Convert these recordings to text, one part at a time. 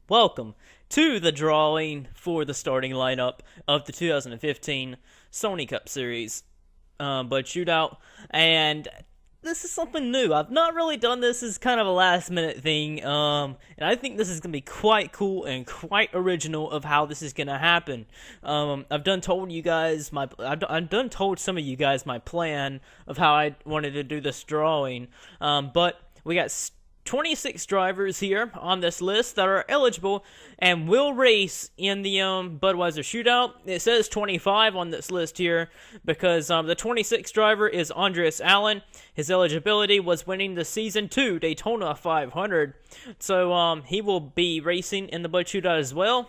welcome to the drawing for the starting lineup of the 2015 Sony Cup Series, Bud Shootout, and this is something new. I've not really done this as kind of a last-minute thing, and I think this is going to be quite cool and quite original of how this is going to happen. I've done told some of you guys my plan of how I wanted to do this drawing, but we got 26 drivers here on this list that are eligible and will race in the Budweiser Shootout. It says 25 on this list here because the 26th driver is Andreas Allen. His eligibility was winning the Season 2 Daytona 500. So he will be racing in the Bud Shootout as well.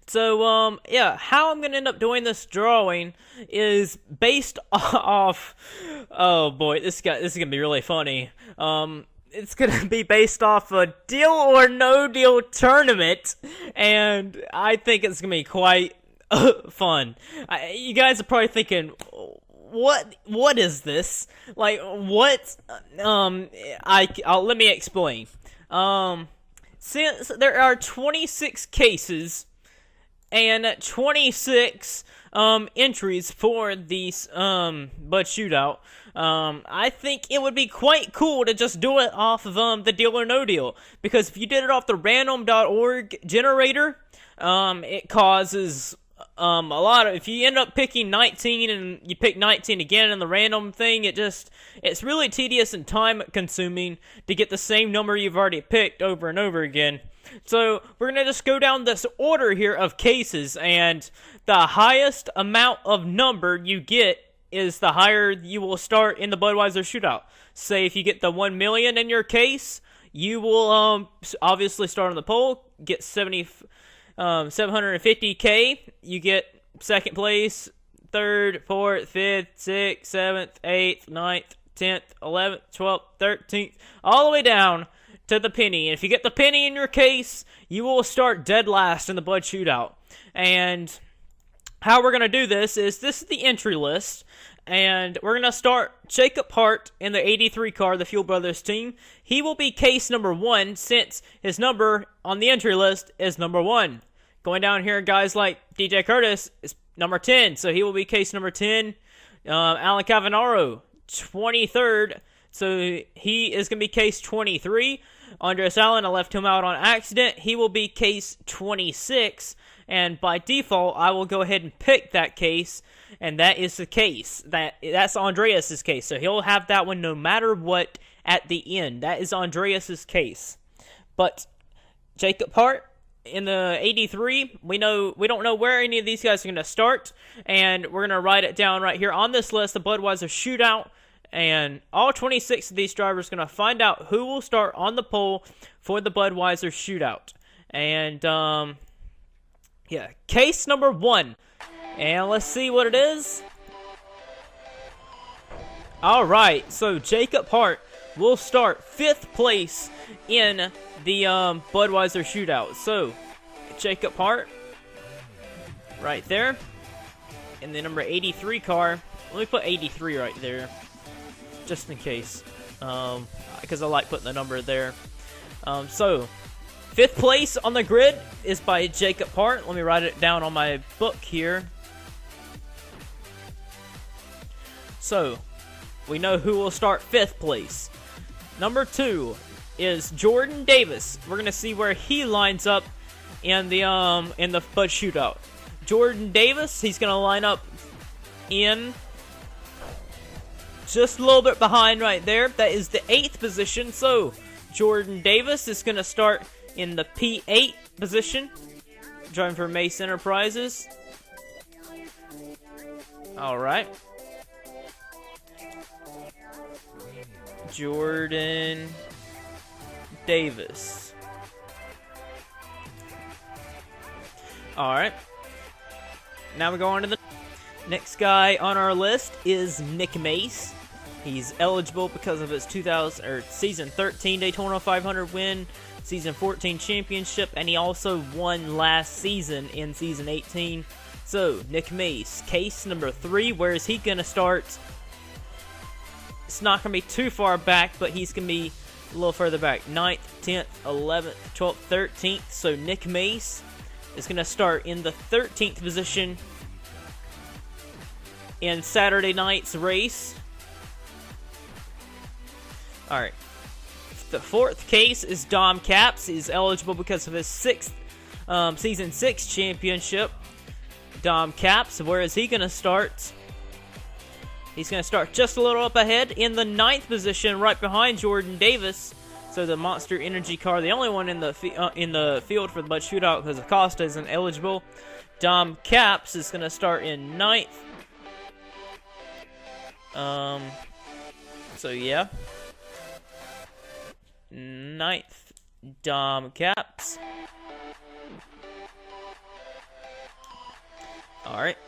So, yeah, how I'm going to end up doing this drawing is based off... Oh, boy, this is going to be really funny. It's going to be based off a Deal or No Deal tournament, and I think it's going to be quite fun. You guys are probably thinking, what is this? Like, what? Let me explain. Since there are 26 cases and 26 entries for these Bud Shootout, I think it would be quite cool to just do it off of the Deal or No Deal, because if you did it off the random.org generator, it causes a lot of, if you end up picking 19 and you pick 19 again in the random thing, it's really tedious and time consuming to get the same number you've already picked over and over again. So we're going to just go down this order here of cases, and the highest amount of number you get is the higher you will start in the Budweiser Shootout. Say if you get the 1 million in your case, you will obviously start on the pole, get 750K, you get second place, third, fourth, fifth, sixth, seventh, eighth, ninth, 10th, 11th, 12th, 13th, all the way down to the penny. And if you get the penny in your case, you will start dead last in the Bud Shootout. And how we're going to do this is the entry list, and we're going to start Jacob Hart in the 83 car, the Fuel Brothers team. He will be case number 1 since his number on the entry list is number 1. Going down here, guys like DJ Curtis is number 10, so he will be case number 10. Alan Cavanaro, 23rd, so he is going to be case 23. Andreas Allen, I left him out on accident. He will be case 26. And by default, I will go ahead and pick that case, and that is the case. That's Andreas's case, so he'll have that one no matter what at the end. That is Andreas's case. But Jacob Hart in the 83, we don't know where any of these guys are going to start, and we're going to write it down right here on this list, the Budweiser Shootout. And all 26 of these drivers are going to find out who will start on the pole for the Budweiser Shootout. And yeah, case number 1. And let's see what it is. Alright, so Jacob Hart will start 5th place in the Budweiser Shootout. So, Jacob Hart, right there. In the number 83 car. Let me put 83 right there, just in case. Because I like putting the number there. So, 5th place on the grid is by Jacob Hart. Let me write it down on my book here. So, we know who will start 5th place. Number 2 is Jordan Davis. We're going to see where he lines up in the Bud Shootout. Jordan Davis, he's going to line up in just a little bit behind right there. That is the 8th position. So, Jordan Davis is going to start in the P8 position, driving for Mace Enterprises. Alright. Jordan Davis. Alright. Now we go on to the next guy on our list is Nick Mace. He's eligible because of his Season 13 Daytona 500 win, Season 14 championship, and he also won last season in Season 18. So, Nick Mace, case number 3. Where is he going to start? It's not going to be too far back, but he's going to be a little further back. 9th, 10th, 11th, 12th, 13th. So Nick Mace is going to start in the 13th position in Saturday night's race. Alright. The 4th case is Dom Caps. He's eligible because of his Season 6 championship. Dom Caps, where is he going to start? He's going to start just a little up ahead in the 9th position, right behind Jordan Davis. So the Monster Energy car, the only one in the field for the Bud Shootout because Acosta isn't eligible. Dom Caps is going to start in 9th. So yeah. 9th, Dom Caps. Alright.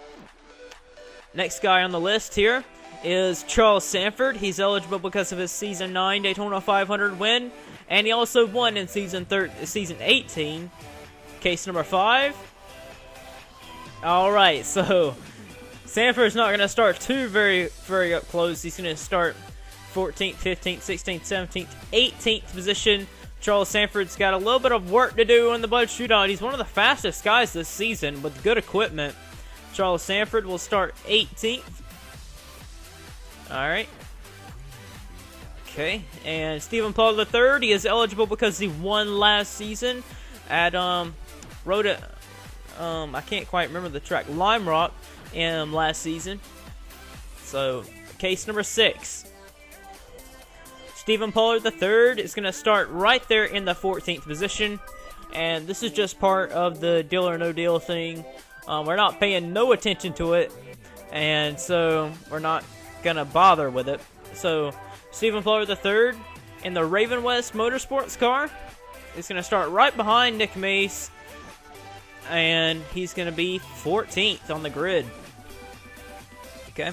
Next guy on the list here is Charles Sanford. He's eligible because of his Season 9 Daytona 500 win. And he also won in Season 18. Case number 5. Alright, so Sanford's not going to start too very up close. He's going to start 14th, 15th, 16th, 17th, 18th position. Charles Sanford's got a little bit of work to do in the Bud Shootout. He's one of the fastest guys this season with good equipment. Charles Sanford will start 18th. Alright. Okay, and Stephen Paul III, he is eligible because he won last season at, rode at, I can't quite remember the track, Lime Rock, last season. So, case number 6. Stephen Pollard III is going to start right there in the 14th position. And this is just part of the deal or no deal thing. We're not paying no attention to it. And so we're not going to bother with it. So Stephen Pollard III in the Raven West Motorsports car is going to start right behind Nick Mace. And he's going to be 14th on the grid. Okay.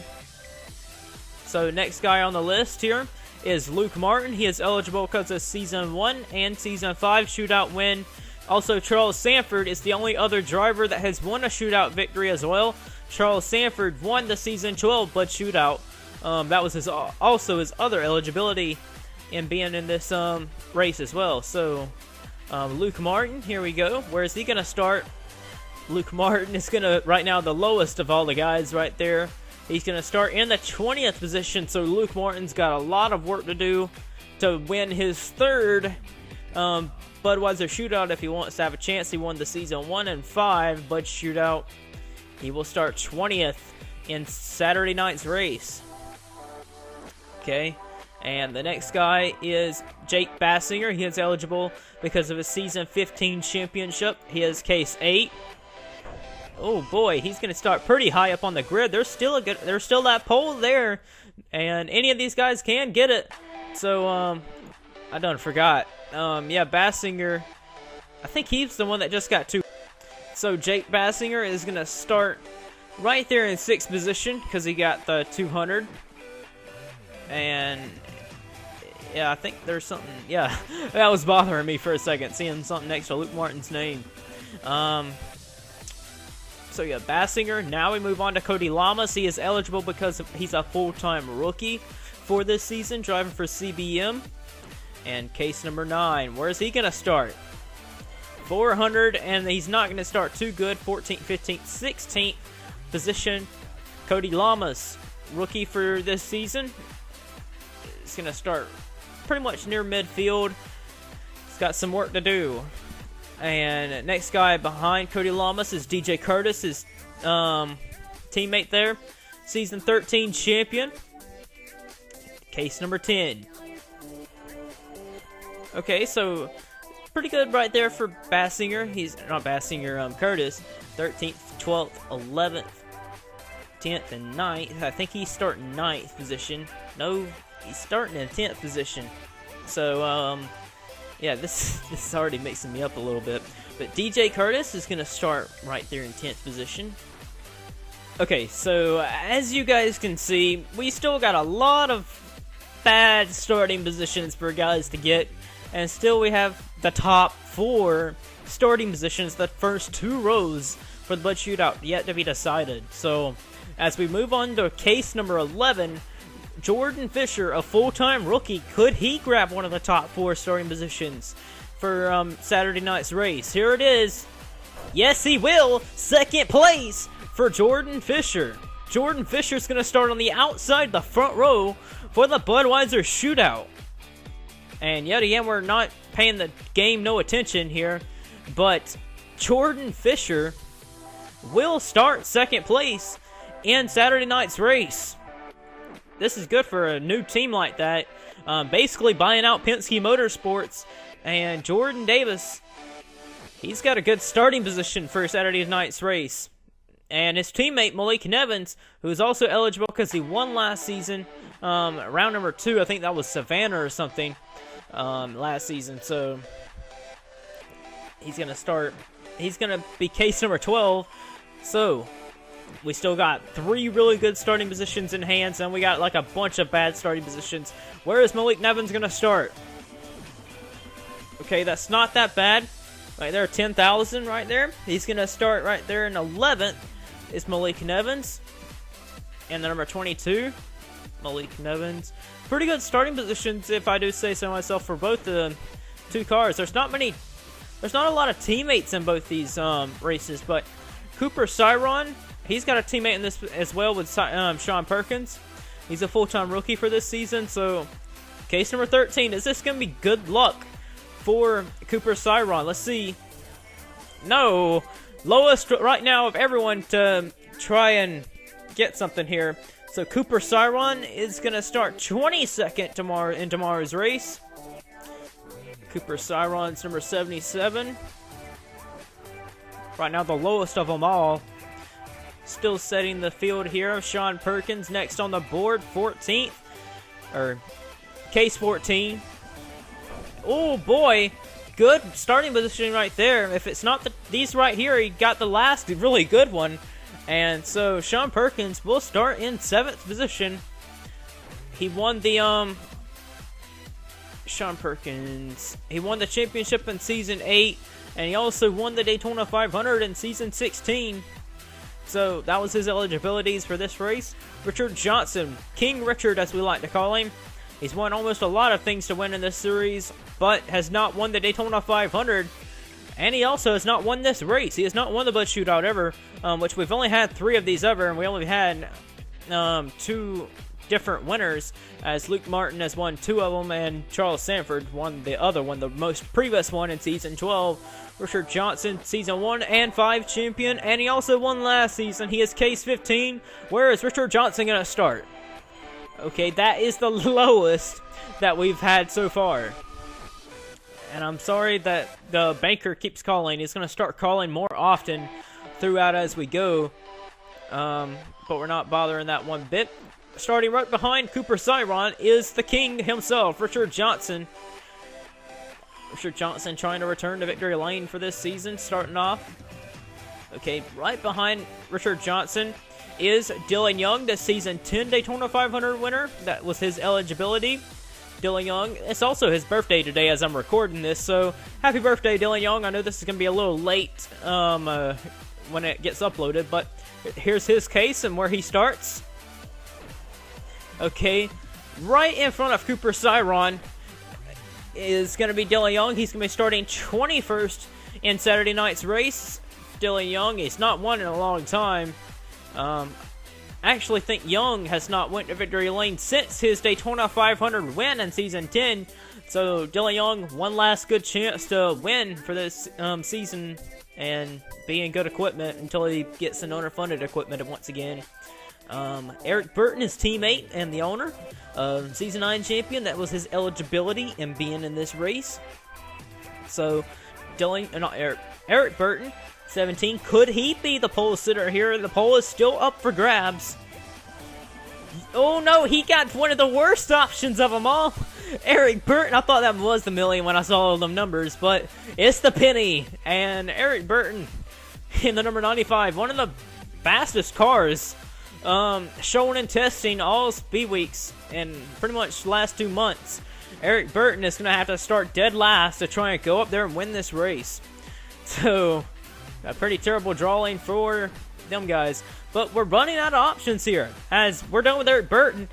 So next guy on the list here is Luke Martin. He is eligible because of Season 1 and Season 5 shootout win. Also, Charles Sanford is the only other driver that has won a shootout victory as well. Charles Sanford won the Season 12 Bud Shootout. That was also his other eligibility in being in this race as well. So, Luke Martin, here we go. Where is he going to start? Luke Martin is going to, right now, the lowest of all the guys right there. He's going to start in the 20th position, so Luke Martin's got a lot of work to do to win his 3rd Budweiser Shootout if he wants to have a chance. He won the Season 1 and 5 Bud Shootout. He will start 20th in Saturday night's race. Okay, and the next guy is Jake Bassinger. He is eligible because of his Season 15 championship. He is Case 8. Oh boy, he's going to start pretty high up on the grid. There's still that pole there, and any of these guys can get it. So I done forgot. Yeah, Bassinger, I think he's the one that just got 2. So Jake Bassinger is going to start right there in 6th position because he got the 200. And yeah, I think there's something. Yeah, that was bothering me for a second, seeing something next to Luke Martin's name. So yeah, Bassinger. Now we move on to Cody Lamas. He is eligible because he's a full-time rookie for this season, driving for CBM. And case number 9. Where is he going to start? 400, and he's not going to start too good. 14th, 15th, 16th position. Cody Lamas, rookie for this season. He's going to start pretty much near midfield. He's got some work to do. And next guy behind Cody Lamas is DJ Curtis, his teammate there. Season 13 champion. Case number 10. Okay, so pretty good right there for Bassinger. He's not Bassinger, Curtis. 13th, 12th, 11th, 10th, and 9th. I think he's starting 9th position. No, he's starting in 10th position. So, yeah, this is already mixing me up a little bit. But DJ Curtis is going to start right there in 10th position. Okay, so as you guys can see, we still got a lot of bad starting positions for guys to get. And still we have the top 4 starting positions, the first 2 rows for the Bud Shootout yet to be decided. So as we move on to case number 11, Jordan Fisher, a full-time rookie, could he grab one of the top 4 starting positions for Saturday night's race? Here it is. Yes, he will. Second place for Jordan Fisher. Jordan Fisher's going to start on the outside, the front row, for the Budweiser Shootout. And yet again, we're not paying the game no attention here, but Jordan Fisher will start second place in Saturday night's race. This is good for a new team like that. Basically buying out Penske Motorsports, and Jordan Davis, he's got a good starting position for Saturday night's race. And his teammate, Malik Nevins, who's also eligible because he won last season, round number 2, I think that was Savannah or something, last season. So he's going to start, he's going to be case number 12. So we still got 3 really good starting positions in hands, and we got like a bunch of bad starting positions. Where is Malik Nevins going to start? Okay, that's not that bad. Right there, 10,000 right there. He's going to start right there in 11th. Is Malik Nevins. And the number 22, Malik Nevins. Pretty good starting positions, if I do say so myself, for both the 2 cars. There's not a lot of teammates in both these races, but Cooper Cyron, he's got a teammate in this as well with Sean Perkins. He's a full-time rookie for this season, so case number 13. Is this going to be good luck for Cooper Cyron? Let's see. No. Lowest right now of everyone to try and get something here. So Cooper Cyron is going to start 22nd in tomorrow's race. Cooper Cyron's number 77. Right now the lowest of them all. Still setting the field here. Sean Perkins next on the board, 14th. Or case 14. Oh boy. Good starting position right there. If it's not these right here, he got the last really good one. And so Sean Perkins will start in 7th position. He won the Sean Perkins, he won the championship in season 8, and he also won the Daytona 500 in season 16. So that was his eligibilities for this race. Richard Johnson, King Richard as we like to call him. He's won almost a lot of things to win in this series, but has not won the Daytona 500. And he also has not won this race. He has not won the Bud Shootout ever, which we've only had 3 of these ever, and we only had 2 different winners, as Luke Martin has won 2 of them, and Charles Sanford won the other one, the most previous one in Season 12. Richard Johnson, Season 1 and 5 champion, and he also won last season. He is case 15. Where is Richard Johnson going to start? Okay, that is the lowest that we've had so far. And I'm sorry that the banker keeps calling. He's going to start calling more often throughout as we go. But we're not bothering that one bit. Starting right behind Cooper Cyron is the king himself, Richard Johnson. Richard Johnson trying to return to victory lane for this season, starting off. Okay, right behind Richard Johnson is Dylan Young, the Season 10 Daytona 500 winner. That was his eligibility. Dylan Young, it's also his birthday today as I'm recording this, so happy birthday, Dylan Young. I know this is going to be a little late when it gets uploaded, but here's his case and where he starts. Okay, right in front of Cooper Cyron is going to be Dylan Young. He's going to be starting 21st in Saturday night's race. Dylan Young, he's not won in a long time. I actually think Young has not went to victory lane since his Daytona 500 win in Season 10. So Dylan Young, one last good chance to win for this season and be in good equipment until he gets an owner-funded equipment once again. Eric Burton, his teammate and the owner, Season 9 champion. That was his eligibility in being in this race. So Eric Burton, 17. Could he be the pole sitter here? The pole is still up for grabs. Oh no, he got one of the worst options of them all. Eric Burton, I thought that was the million when I saw all them numbers, but it's the penny. And Eric Burton in the number 95, one of the fastest cars shown in testing all speed weeks in pretty much the last 2 months. Eric Burton is going to have to start dead last to try and go up there and win this race. So a pretty terrible drawing for them guys. But we're running out of options here, as we're done with Eric Burton.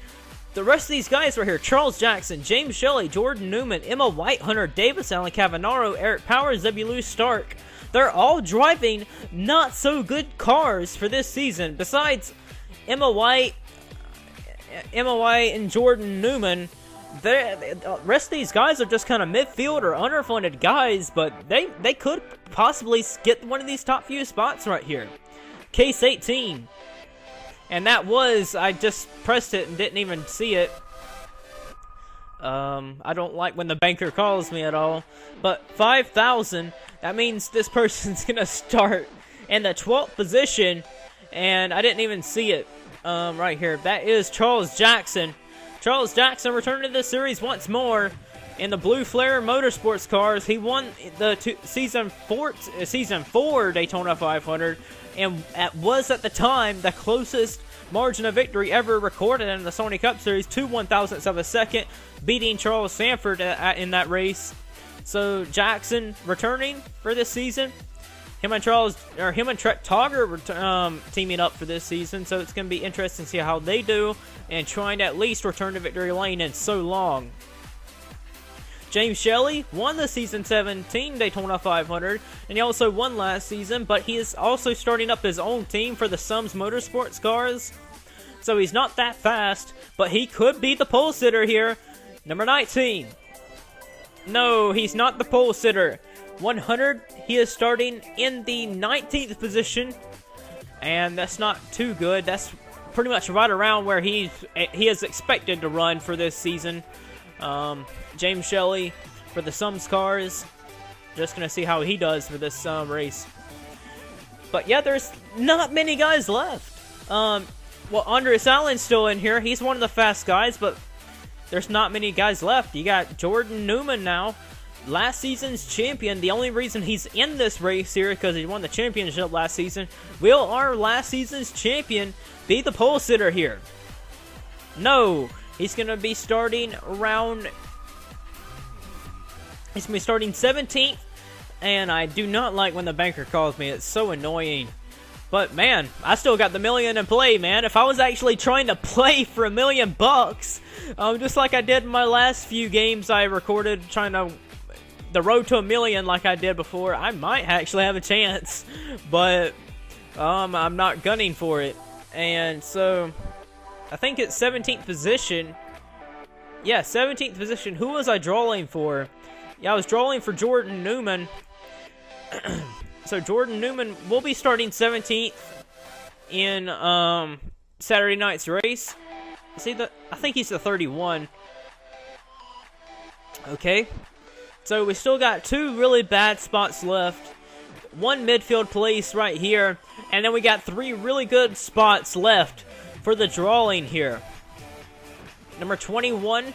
the rest of these guys right here, Charles Jackson, James Shelley, Jordan Newman, Emma White, Hunter Davis, Alan Cavanaro, Eric Powers, Zebulon Stark. They're all driving not so good cars for this season. Besides Emma White and Jordan Newman, the rest of these guys are just kind of midfield or underfunded guys, but they could possibly get one of these top few spots right here. Case 18. And that was, I just pressed it and didn't even see it. I don't like when the banker calls me at all. But 5,000, that means this person's going to start in the 12th position. And I didn't even see it right here. That is Charles Jackson. Charles Jackson returning to the series once more in the Blue Flare Motorsports cars. He won the season 4 Daytona 500. And was at the time the closest margin of victory ever recorded in the Sony Cup Series, 2 1,000ths of a second, beating Charles Sanford in that race. So Jackson returning for this season. Him and Trek Togger teaming up for this season. So it's going to be interesting to see how they do and trying to at least return to victory lane in so long. James Shelley won the season 17 Daytona 500, and he also won last season, but he is also starting up his own team for the Sums Motorsports cars. So he's not that fast, but he could be the pole sitter here. Number 19. No, he's not the pole sitter. 100, he is starting in the 19th position, and that's not too good. That's pretty much right around where he is expected to run for this season. James Shelley for the Sums cars. Just going to see how he does for this race. But yeah, there's not many guys left. Well, Andreas Allen's still in here. He's one of the fast guys, but there's not many guys left. You got Jordan Newman now. Last season's champion. The only reason he's in this race here is because he won the championship last season. Will our last season's champion be the pole sitter here? No. He's going to be starting around... He's going to be starting 17th, and I do not like when the banker calls me. It's so annoying. But, man, I still got the million in play, man. If I was actually trying to play for $1 million, just like I did in my last few games I recorded, trying to... the road to $1 million like I did before, I might actually have a chance. But, I'm not gunning for it. And so, I think it's 17th position. Yeah, 17th position. Who was I drawing for? Yeah, I was drawing for Jordan Newman. So Jordan Newman will be starting 17th in Saturday night's race. I think he's the 31. Okay. So we still got 2 really bad spots left. 1 midfield place right here. And then we got 3 really good spots left for the drawing here. Number 21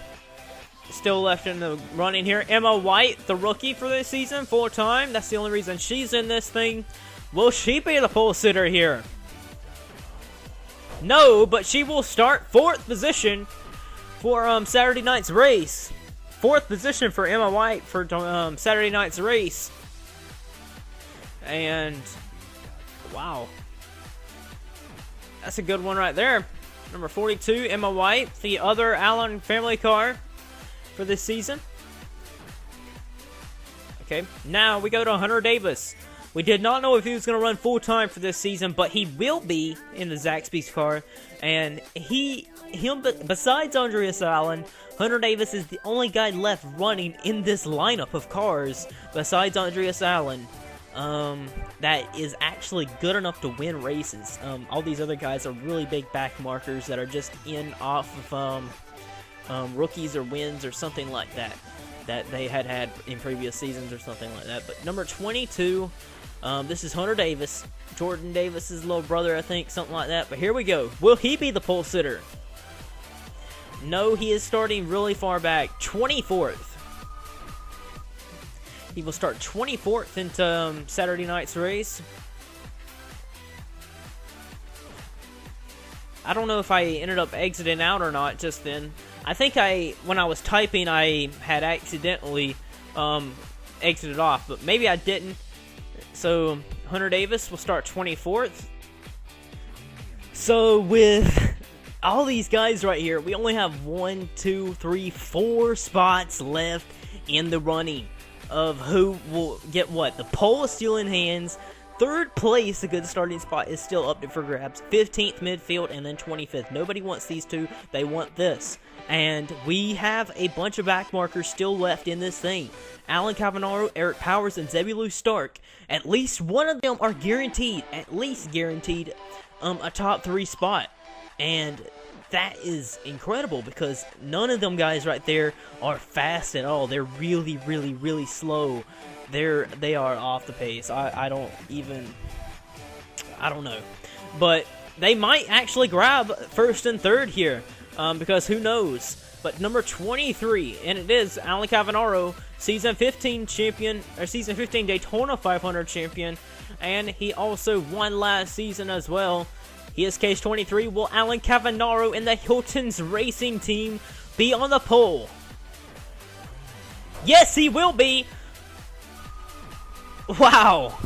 still left in the running here. Emma White, the rookie for this season, full-time. That's the only reason she's in this thing. Will she be the pole sitter here? No, but she will start 4th position for Saturday night's race. 4th position for Emma White for Saturday night's race. And, wow. That's a good one right there. Number 42, Emma White, the other Allen family car for this season. Okay, now we go to Hunter Davis. We did not know if he was going to run full-time for this season, but he will be in the Zaxby's car. And besides Andreas Allen, Hunter Davis is the only guy left running in this lineup of cars, besides Andreas Allen, that is actually good enough to win races. All these other guys are really big back markers that are just in off of rookies or wins or something like that they had in previous seasons or something like that. But number 22, this is Hunter Davis, Jordan Davis's little brother, I think, something like that. But here we go. Will he be the pole sitter? No, he is starting really far back, 24th. He will start 24th into Saturday night's race. I don't know if I ended up exiting out or not just then. I think when I was typing, I had accidentally exited off, but maybe I didn't. So Hunter Davis will start 24th. So with all these guys right here, we only have 1, 2, 3, 4 spots left in the running of who will get what. The pole is still in hands. Third place, a good starting spot, is still up for grabs. 15th midfield, and then 25th. Nobody wants these two. They want this. And we have a bunch of back markers still left in this thing. Alan Cavanaro, Eric Powers, and Zebulon Stark. At least one of them are guaranteed, a top 3 spot. And that is incredible because none of them guys right there are fast at all. They're really, really, really slow. They are off the pace. I don't know. But they might actually grab first and third here, because who knows. But number 23, and it is Alan Cavanaro, season 15 champion, or season 15 Daytona 500 champion, and he also won last season as well. He is case 23. Will Alan Cavanaro and the Hilton's Racing Team be on the pole? Yes, he will be. Wow.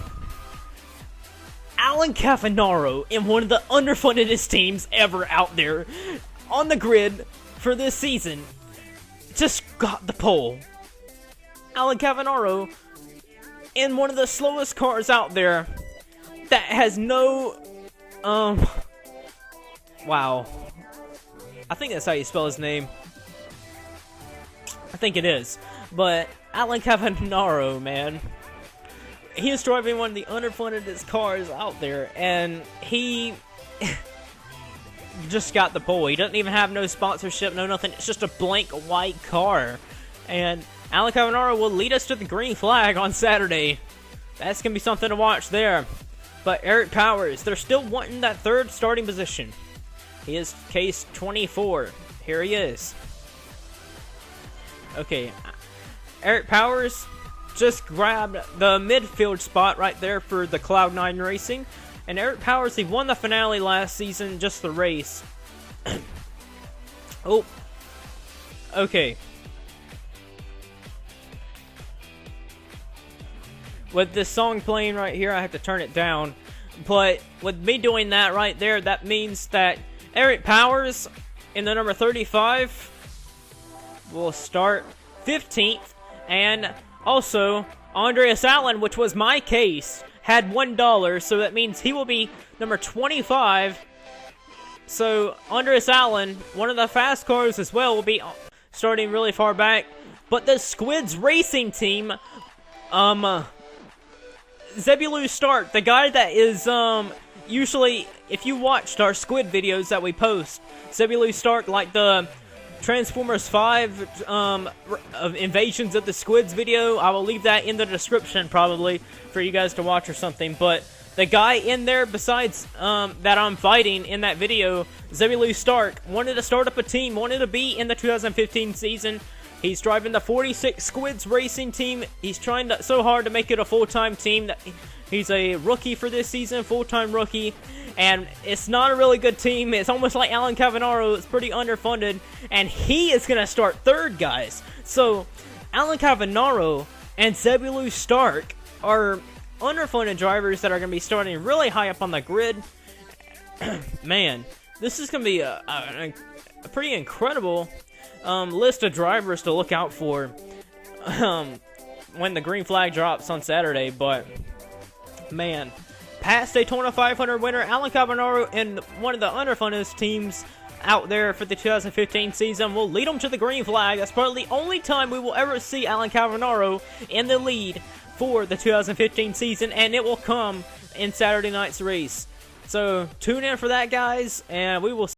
Alan Cavanaro in one of the underfundedest teams ever out there on the grid for this season just got the pole. Alan Cavanaro in one of the slowest cars out there that has no wow. I think that's how you spell his name. I think it is. But Alan Cavanaro, man, he is driving one of the underfundedest cars out there, and he just got the pole. He doesn't even have no sponsorship, no nothing. It's just a blank white car. And Alan Cavanaro will lead us to the green flag on Saturday. That's going to be something to watch there. But Eric Powers, they're still wanting that third starting position. He is case 24. Here he is. Okay. Eric Powers just grabbed the midfield spot right there for the Cloud9 Racing. And Eric Powers, he won the finale last season, just the race. Oh. Okay. With this song playing right here, I have to turn it down. But with me doing that right there, that means that Eric Powers in the number 35 will start 15th. And also, Andreas Allen, which was my case, had $1, so that means he will be number 25. So, Andreas Allen, one of the fast cars as well, will be starting really far back. But the Squids Racing Team, Zebulon Stark, the guy that is, usually, if you watched our Squid videos that we post, Zebulon Stark, like the Transformers 5 of Invasions of the Squids video. I will leave that in the description probably for you guys to watch or something. But the guy in there besides that I'm fighting in that video, Zebulon Stark, wanted to start up a team, wanted to be in the 2015 season. He's driving the 46 Squids Racing Team. He's trying so hard to make it a full-time team. He's a rookie for this season, full-time rookie. And it's not a really good team. It's almost like Alan Cavanaro. It's pretty underfunded. And he is going to start third, guys. So, Alan Cavanaro and Zebulon Stark are underfunded drivers that are going to be starting really high up on the grid. Man, this is going to be a pretty incredible list of drivers to look out for when the green flag drops on Saturday. But, man, past Daytona 500 winner Alan Cavanaro and one of the underfunded teams out there for the 2015 season will lead them to the green flag. That's probably the only time we will ever see Alan Cavanaro in the lead for the 2015 season, and it will come in Saturday night's race. So tune in for that, guys, and we will see